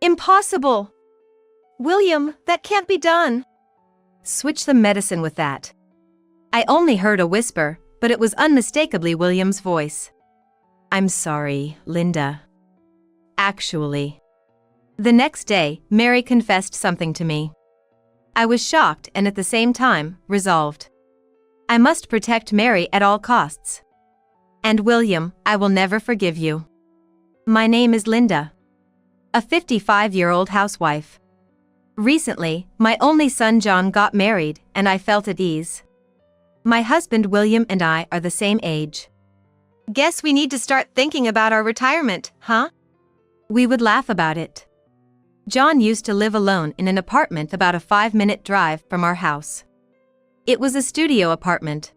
Impossible! William, that can't be done. Switch the medicine with that. I only heard a whisper, but it was unmistakably William's voice. I'm sorry, Linda. Actually. The next day, Mary confessed something to me. I was shocked and at the same time, resolved. I must protect Mary at all costs. And William, I will never forgive you. My name is Linda. A 55-year-old housewife. Recently, my only son John got married, and I felt at ease. My husband William and I are the same age. Guess we need to start thinking about our retirement, huh? We would laugh about it. John used to live alone in an apartment about a 5-minute drive from our house. It was a studio apartment.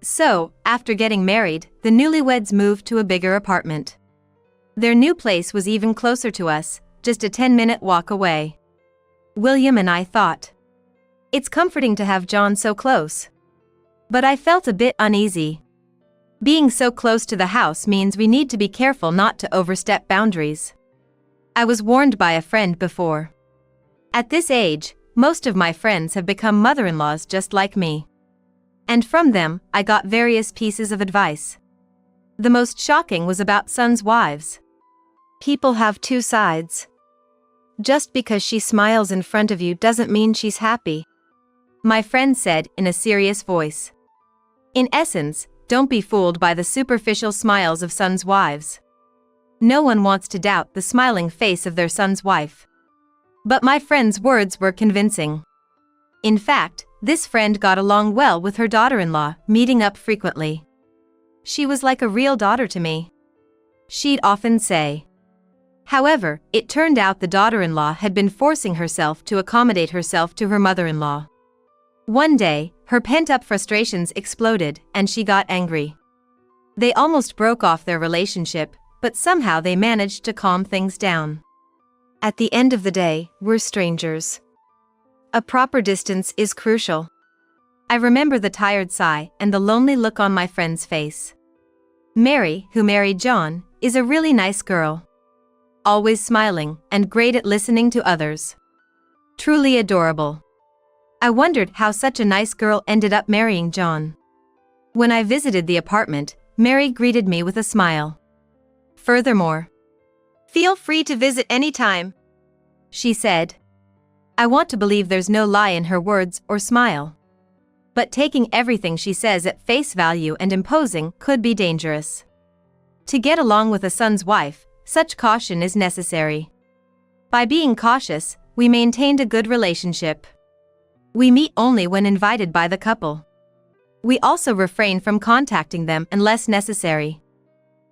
So, after getting married, the newlyweds moved to a bigger apartment. Their new place was even closer to us, just a 10-minute walk away. William and I thought, it's comforting to have John so close. But I felt a bit uneasy. Being so close to the house means we need to be careful not to overstep boundaries. I was warned by a friend before. At this age, most of my friends have become mother-in-laws just like me. And from them, I got various pieces of advice. The most shocking was about sons' wives. People have two sides. Just because she smiles in front of you doesn't mean she's happy. My friend said in a serious voice. In essence, don't be fooled by the superficial smiles of sons' wives. No one wants to doubt the smiling face of their son's wife. But my friend's words were convincing. In fact, this friend got along well with her daughter-in-law, meeting up frequently. She was like a real daughter to me. She'd often say. However, it turned out the daughter-in-law had been forcing herself to accommodate herself to her mother-in-law. One day, her pent-up frustrations exploded, and she got angry. They almost broke off their relationship, but somehow they managed to calm things down. At the end of the day, we're strangers. A proper distance is crucial. I remember the tired sigh and the lonely look on my friend's face. Mary, who married John, is a really nice girl. Always smiling and great at listening to others. Truly adorable. I wondered how such a nice girl ended up marrying John. When I visited the apartment, Mary greeted me with a smile. Furthermore, feel free to visit anytime, she said. I want to believe there's no lie in her words or smile. But taking everything she says at face value and imposing could be dangerous. To get along with a son's wife, such caution is necessary. By being cautious, we maintained a good relationship. We meet only when invited by the couple. We also refrain from contacting them unless necessary.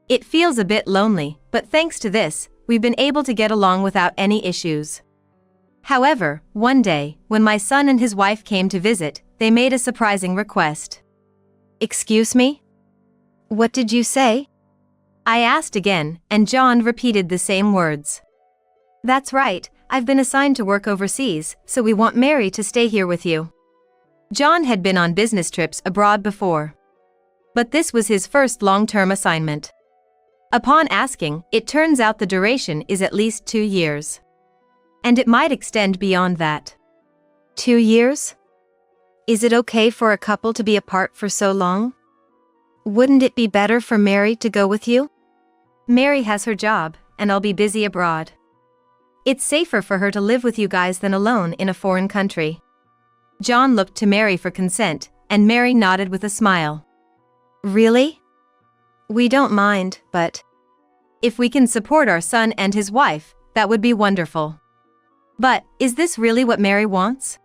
It feels a bit lonely, but thanks to this, we've been able to get along without any issues. However, one day, when my son and his wife came to visit, they made a surprising request. Excuse me? What did you say? I asked again, and John repeated the same words. That's right, I've been assigned to work overseas, so we want Mary to stay here with you. John had been on business trips abroad before. But this was his first long-term assignment. Upon asking, it turns out the duration is at least 2 years. And it might extend beyond that. 2 years? Is it okay for a couple to be apart for so long? Wouldn't it be better for Mary to go with you? Mary has her job, and I'll be busy abroad. It's safer for her to live with you guys than alone in a foreign country. John looked to Mary for consent, and Mary nodded with a smile. Really? We don't mind, but if we can support our son and his wife, that would be wonderful. But, is this really what Mary wants?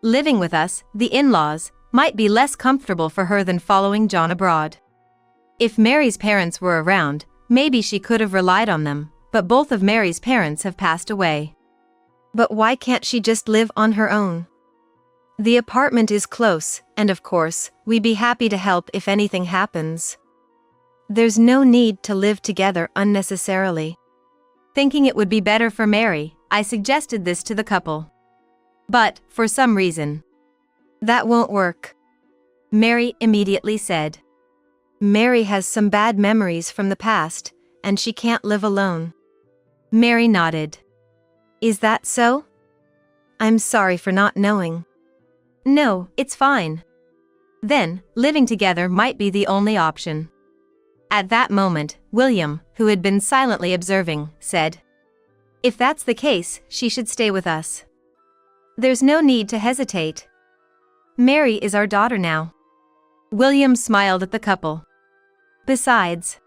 Living with us, the in-laws, might be less comfortable for her than following John abroad. If Mary's parents were around, maybe she could have relied on them, but both of Mary's parents have passed away. But why can't she just live on her own? The apartment is close, and of course, we'd be happy to help if anything happens. There's no need to live together unnecessarily. Thinking it would be better for Mary, I suggested this to the couple. But, for some reason, that won't work. Mary immediately said. Mary has some bad memories from the past, and she can't live alone. Mary nodded. Is that so? I'm sorry for not knowing. No, it's fine. Then, living together might be the only option. At that moment, William, who had been silently observing, said, "If that's the case, she should stay with us. There's no need to hesitate. Mary is our daughter now." William smiled at the couple. "Besides,"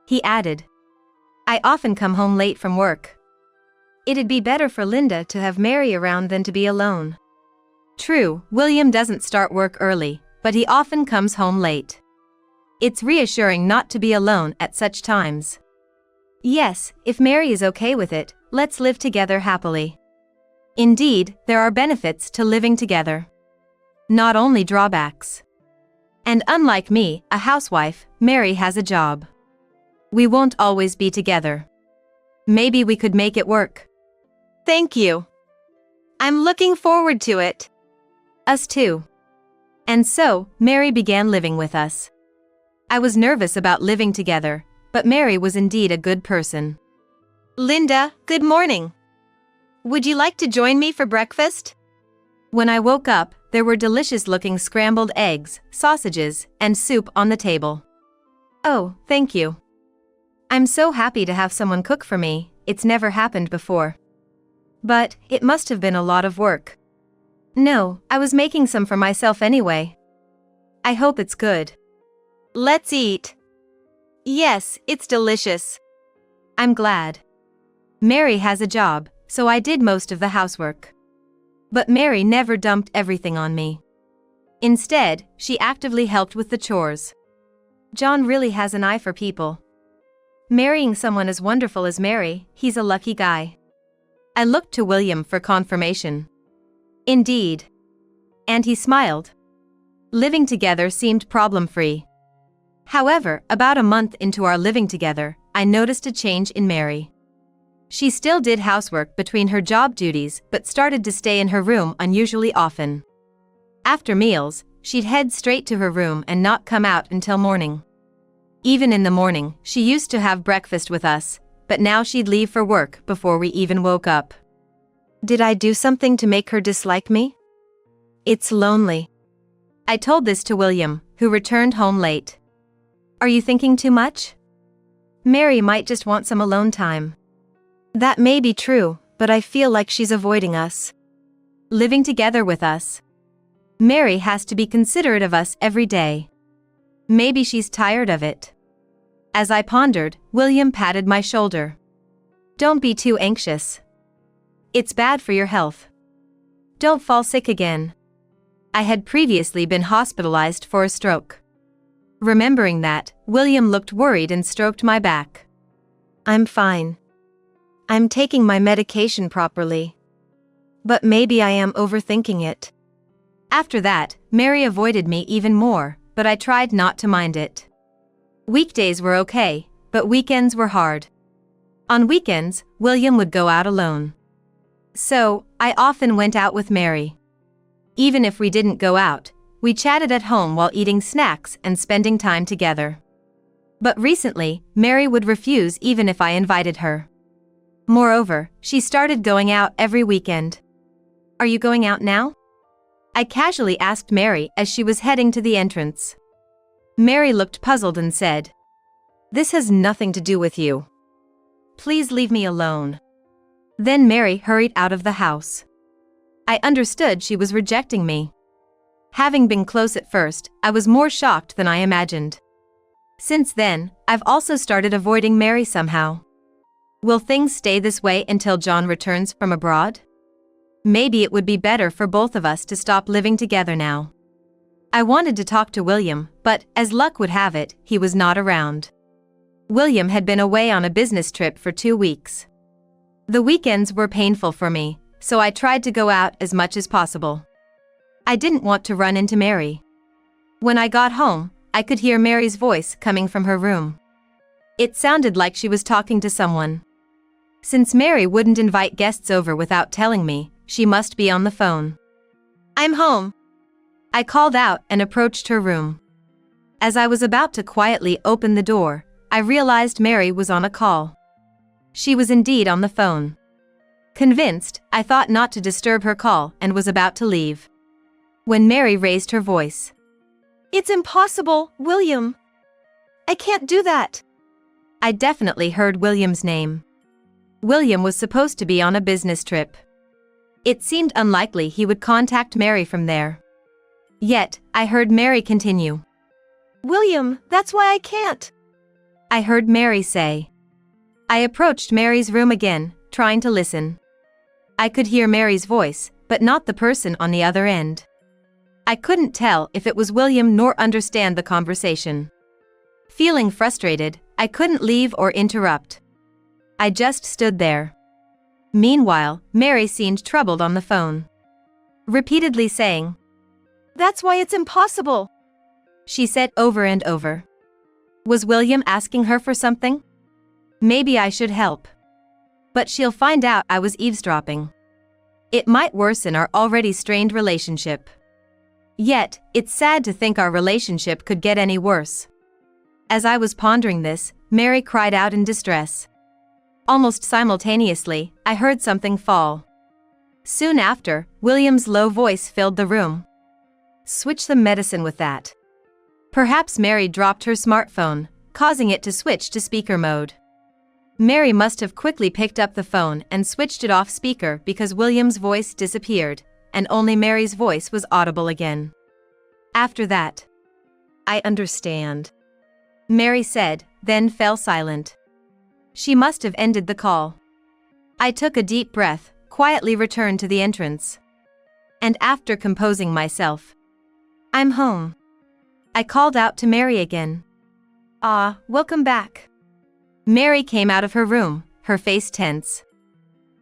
he added, "I often come home late from work. It'd be better for Linda to have Mary around than to be alone." True, William doesn't start work early, but he often comes home late. It's reassuring not to be alone at such times. Yes, if Mary is okay with it, let's live together happily. Indeed, there are benefits to living together. Not only drawbacks. And unlike me, a housewife, Mary has a job. We won't always be together. Maybe we could make it work. Thank you. I'm looking forward to it. Us too. And so, Mary began living with us. I was nervous about living together, but Mary was indeed a good person. "Linda, good morning. Would you like to join me for breakfast?" When I woke up, there were delicious-looking scrambled eggs, sausages, and soup on the table. "Oh, thank you. I'm so happy to have someone cook for me, it's never happened before. But, it must have been a lot of work." "No, I was making some for myself anyway. I hope it's good." "Let's eat." "Yes, it's delicious." "I'm glad." Mary has a job, so I did most of the housework. But Mary never dumped everything on me. Instead, she actively helped with the chores. John really has an eye for people. Marrying someone as wonderful as Mary, he's a lucky guy. I looked to William for confirmation. Indeed. And he smiled. Living together seemed problem-free. However, about a month into our living together, I noticed a change in Mary. She still did housework between her job duties but started to stay in her room unusually often. After meals, she'd head straight to her room and not come out until morning. Even in the morning, she used to have breakfast with us, but now she'd leave for work before we even woke up. Did I do something to make her dislike me? It's lonely. I told this to William, who returned home late. Are you thinking too much? Mary might just want some alone time. That may be true, but I feel like she's avoiding us. Living together with us. Mary has to be considerate of us every day. Maybe she's tired of it. As I pondered, William patted my shoulder. Don't be too anxious. It's bad for your health. Don't fall sick again. I had previously been hospitalized for a stroke. Remembering that, William looked worried and stroked my back. I'm fine. I'm taking my medication properly. But maybe I am overthinking it. After that, Mary avoided me even more, but I tried not to mind it. Weekdays were okay, but weekends were hard. On weekends, William would go out alone. So, I often went out with Mary. Even if we didn't go out, we chatted at home while eating snacks and spending time together. But recently, Mary would refuse even if I invited her. Moreover, she started going out every weekend. Are you going out now? I casually asked Mary as she was heading to the entrance. Mary looked puzzled and said, This has nothing to do with you. Please leave me alone. Then Mary hurried out of the house. I understood she was rejecting me. Having been close at first, I was more shocked than I imagined. Since then, I've also started avoiding Mary somehow. Will things stay this way until John returns from abroad? Maybe it would be better for both of us to stop living together now. I wanted to talk to William, but, as luck would have it, he was not around. William had been away on a business trip for 2 weeks. The weekends were painful for me, so I tried to go out as much as possible. I didn't want to run into Mary. When I got home, I could hear Mary's voice coming from her room. It sounded like she was talking to someone. Since Mary wouldn't invite guests over without telling me, she must be on the phone. I'm home. I called out and approached her room. As I was about to quietly open the door, I realized Mary was on a call. She was indeed on the phone. Convinced, I thought not to disturb her call and was about to leave, when Mary raised her voice. "It's impossible, William. I can't do that." I definitely heard William's name. William was supposed to be on a business trip. It seemed unlikely he would contact Mary from there. Yet, I heard Mary continue. "William, that's why I can't," I heard Mary say. I approached Mary's room again, trying to listen. I could hear Mary's voice, but not the person on the other end. I couldn't tell if it was William nor understand the conversation. Feeling frustrated, I couldn't leave or interrupt. I just stood there. Meanwhile, Mary seemed troubled on the phone, repeatedly saying, "That's why it's impossible," she said over and over. Was William asking her for something? Maybe I should help. But she'll find out I was eavesdropping. It might worsen our already strained relationship. Yet, it's sad to think our relationship could get any worse. As I was pondering this, Mary cried out in distress. Almost simultaneously, I heard something fall. Soon after, William's low voice filled the room. "Switch the medicine with that." Perhaps Mary dropped her smartphone, causing it to switch to speaker mode. Mary must have quickly picked up the phone and switched it off speaker because William's voice disappeared, and only Mary's voice was audible again. After that, "I understand," Mary said, then fell silent. She must have ended the call. I took a deep breath, quietly returned to the entrance. And after composing myself, "I'm home," I called out to Mary again. "Ah, welcome back." Mary came out of her room, her face tense.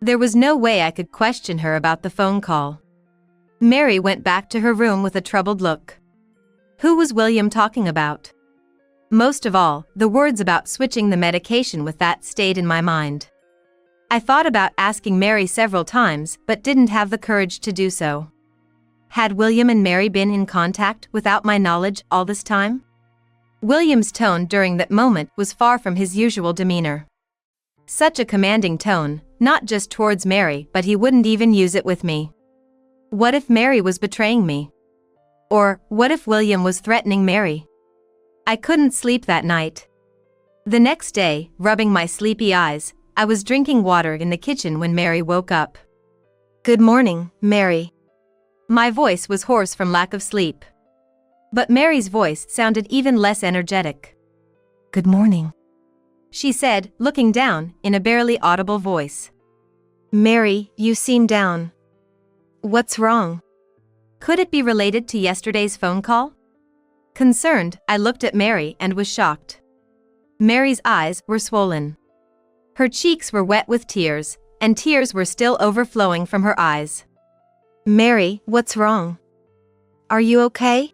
There was no way I could question her about the phone call. Mary went back to her room with a troubled look. Who was William talking about? Most of all, the words about switching the medication with that stayed in my mind. I thought about asking Mary several times but didn't have the courage to do so. Had William and Mary been in contact without my knowledge all this time? William's tone during that moment was far from his usual demeanor. Such a commanding tone, not just towards Mary, but he wouldn't even use it with me. What if Mary was betraying me? Or, what if William was threatening Mary? I couldn't sleep that night. The next day, rubbing my sleepy eyes, I was drinking water in the kitchen when Mary woke up. "Good morning, Mary." My voice was hoarse from lack of sleep. But Mary's voice sounded even less energetic. "Good morning," she said, looking down, in a barely audible voice. "Mary, you seem down. What's wrong?" Could it be related to yesterday's phone call? Concerned, I looked at Mary and was shocked. Mary's eyes were swollen. Her cheeks were wet with tears, and tears were still overflowing from her eyes. "Mary, what's wrong? Are you okay?"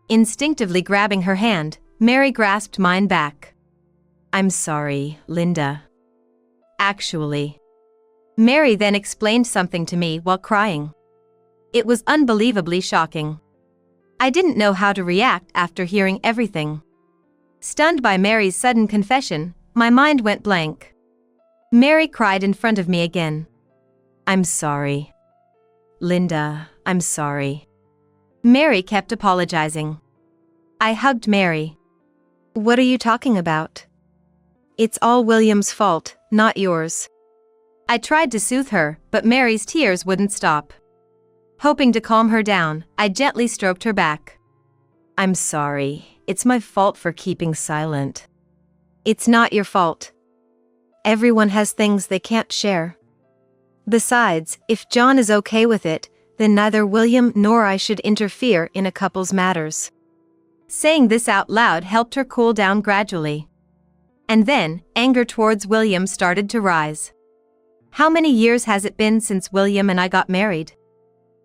Instinctively grabbing her hand, Mary grasped mine back. "I'm sorry, Linda. Actually." Mary then explained something to me while crying. It was unbelievably shocking. I didn't know how to react after hearing everything. Stunned by Mary's sudden confession, my mind went blank. Mary cried in front of me again. "I'm sorry. Linda, I'm sorry." Mary kept apologizing. I hugged Mary. "What are you talking about? It's all William's fault, not yours." I tried to soothe her, but Mary's tears wouldn't stop. Hoping to calm her down, I gently stroked her back. "I'm sorry, it's my fault for keeping silent." "It's not your fault. Everyone has things they can't share. Besides, if John is okay with it, then neither William nor I should interfere in a couple's matters." Saying this out loud helped her cool down gradually. And then, anger towards William started to rise. How many years has it been since William and I got married?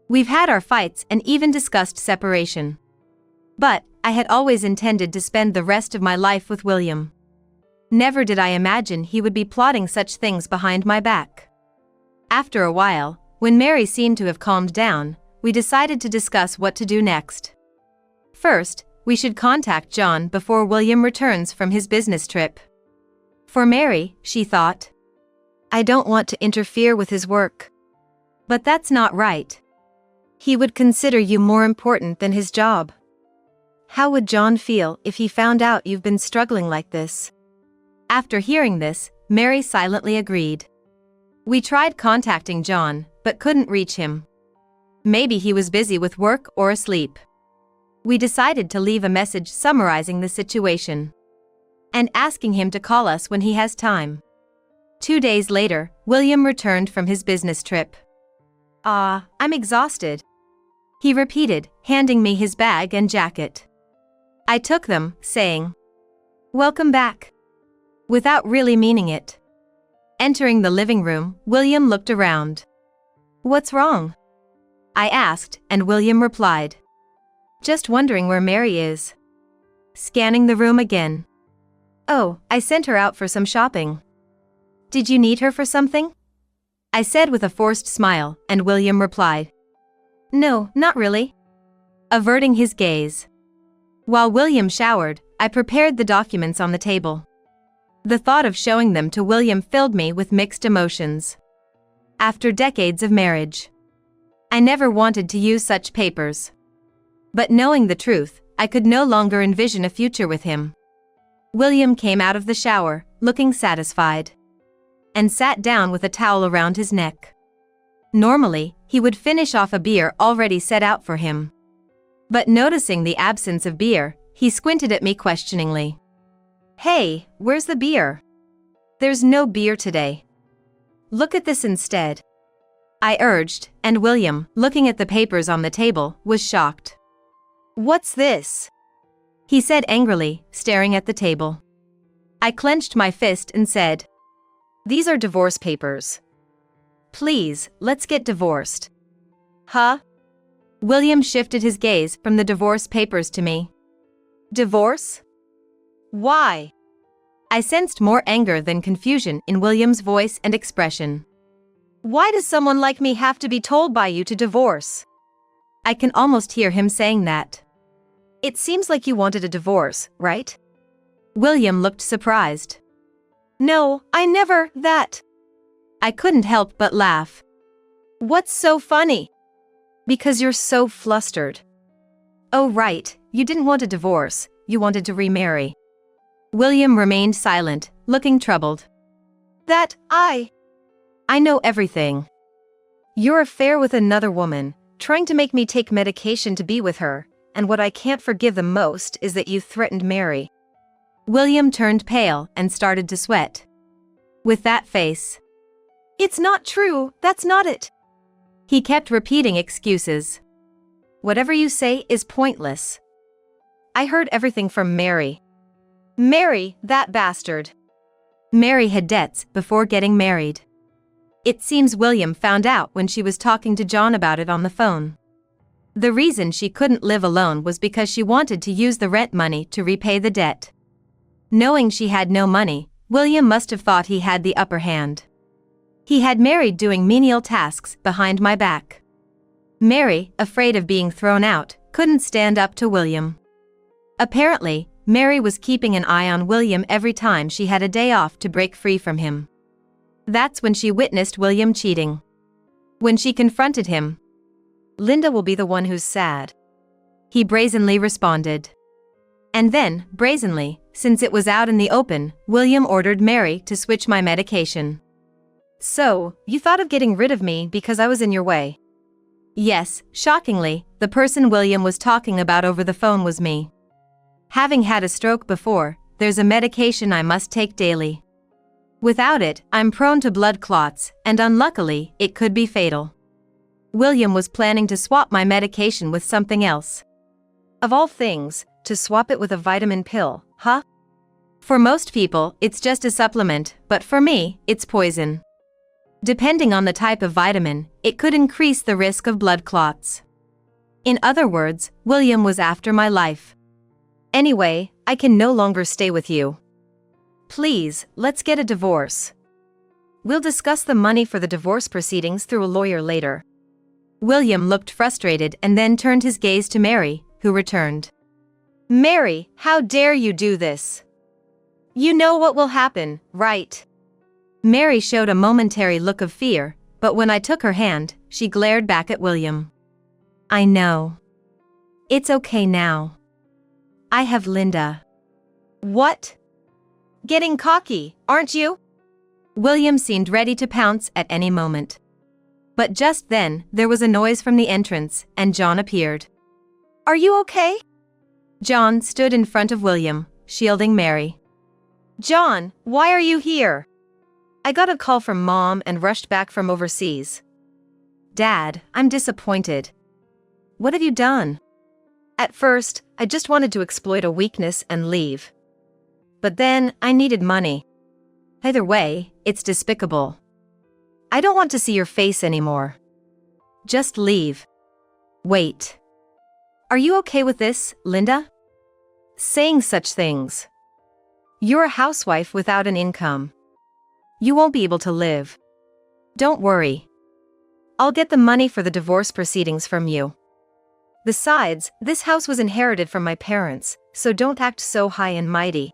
We've had our fights and even discussed separation. But, I had always intended to spend the rest of my life with William. Never did I imagine he would be plotting such things behind my back. After a while, when Mary seemed to have calmed down, we decided to discuss what to do next. First, we should contact John before William returns from his business trip. For Mary, she thought, I don't want to interfere with his work. But that's not right. He would consider you more important than his job. How would John feel if he found out you've been struggling like this? After hearing this, Mary silently agreed. We tried contacting John, but couldn't reach him. Maybe he was busy with work or asleep. We decided to leave a message summarizing the situation and asking him to call us when he has time. 2 days later, William returned from his business trip. I'm exhausted," he repeated, handing me his bag and jacket. I took them, saying, "Welcome back," without really meaning it. Entering the living room, William looked around. "What's wrong?" I asked, and William replied, "Just wondering where Mary is." Scanning the room again. "Oh, I sent her out for some shopping." "Did you need her for something?" I said with a forced smile, and William replied, "No, not really," averting his gaze. While William showered, I prepared the documents on the table. The thought of showing them to William filled me with mixed emotions. After decades of marriage, I never wanted to use such papers. But knowing the truth, I could no longer envision a future with him. William came out of the shower, looking satisfied, and sat down with a towel around his neck. Normally, he would finish off a beer already set out for him. But noticing the absence of beer, he squinted at me questioningly. "Hey, where's the beer?" "There's no beer today. Look at this instead," I urged, and William, looking at the papers on the table, was shocked. "What's this?" he said angrily, staring at the table. I clenched my fist and said, "These are divorce papers. Please, let's get divorced." "Huh?" William shifted his gaze from the divorce papers to me. "Divorce? Why?" I sensed more anger than confusion in William's voice and expression. "Why does someone like me have to be told by you to divorce?" I can almost hear him saying that. "It seems like you wanted a divorce, right?" William looked surprised. "No, I never, that." I couldn't help but laugh. "What's so funny?" "Because you're so flustered." "Oh right, you didn't want a divorce, you wanted to remarry." William remained silent, looking troubled. I know everything. Your affair with another woman, trying to make me take medication to be with her, and what I can't forgive the most is that you threatened Mary." William turned pale and started to sweat. With that face. "It's not true, that's not it." He kept repeating excuses. "Whatever you say is pointless. I heard everything from Mary." "Mary, that bastard." Mary had debts before getting married. It seems William found out when she was talking to John about it on the phone. The reason she couldn't live alone was because she wanted to use the rent money to repay the debt. Knowing she had no money, William must have thought he had the upper hand. He had Mary doing menial tasks behind my back. Mary, afraid of being thrown out, couldn't stand up to William. Apparently, Mary was keeping an eye on William every time she had a day off to break free from him. That's when she witnessed William cheating. When she confronted him, "Linda will be the one who's sad," he brazenly responded. And then, brazenly, since it was out in the open, William ordered Mary to switch my medication. "So, you thought of getting rid of me because I was in your way?" Yes, shockingly, the person William was talking about over the phone was me. Having had a stroke before, there's a medication I must take daily. Without it, I'm prone to blood clots, and unluckily, it could be fatal. William was planning to swap my medication with something else. Of all things, to swap it with a vitamin pill, huh? For most people, it's just a supplement, but for me, it's poison. Depending on the type of vitamin, it could increase the risk of blood clots. In other words, William was after my life. "Anyway, I can no longer stay with you. Please, let's get a divorce. We'll discuss the money for the divorce proceedings through a lawyer later." William looked frustrated and then turned his gaze to Mary, who returned. "Mary, how dare you do this? You know what will happen, right?" Mary showed a momentary look of fear, but when I took her hand, she glared back at William. I know. It's okay now. I have Linda. What? Getting cocky, aren't you? William seemed ready to pounce at any moment. But just then, there was a noise from the entrance, and John appeared. Are you okay? John stood in front of William, shielding Mary. John, why are you here? I got a call from Mom and rushed back from overseas. Dad, I'm disappointed. What have you done? At first, I just wanted to exploit a weakness and leave. But then, I needed money. Either way, it's despicable. I don't want to see your face anymore. Just leave. Wait. Are you okay with this, Linda? Saying such things. You're a housewife without an income. You won't be able to live. Don't worry. I'll get the money for the divorce proceedings from you. Besides, this house was inherited from my parents, so don't act so high and mighty.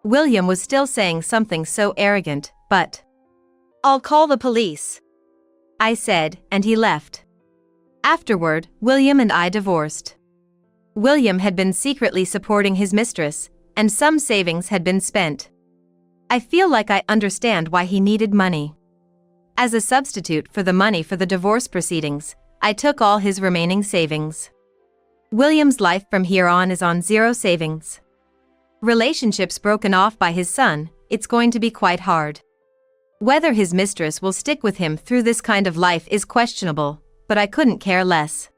William was still saying something so arrogant, but... I'll call the police, I said, and he left. Afterward, William and I divorced. William had been secretly supporting his mistress, and some savings had been spent. I feel like I understand why he needed money. As a substitute for the money for the divorce proceedings, I took all his remaining savings. William's life from here on is on zero savings. Relationships broken off by his son, it's going to be quite hard. Whether his mistress will stick with him through this kind of life is questionable, but I couldn't care less.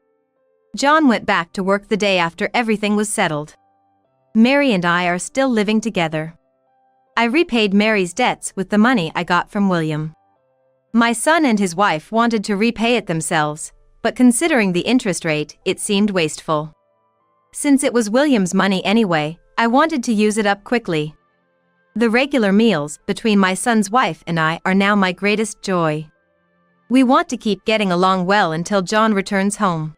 John went back to work the day after everything was settled. Mary and I are still living together. I repaid Mary's debts with the money I got from William. My son and his wife wanted to repay it themselves, but considering the interest rate, it seemed wasteful. Since it was William's money anyway, I wanted to use it up quickly. The regular meals between my son's wife and I are now my greatest joy. We want to keep getting along well until John returns home.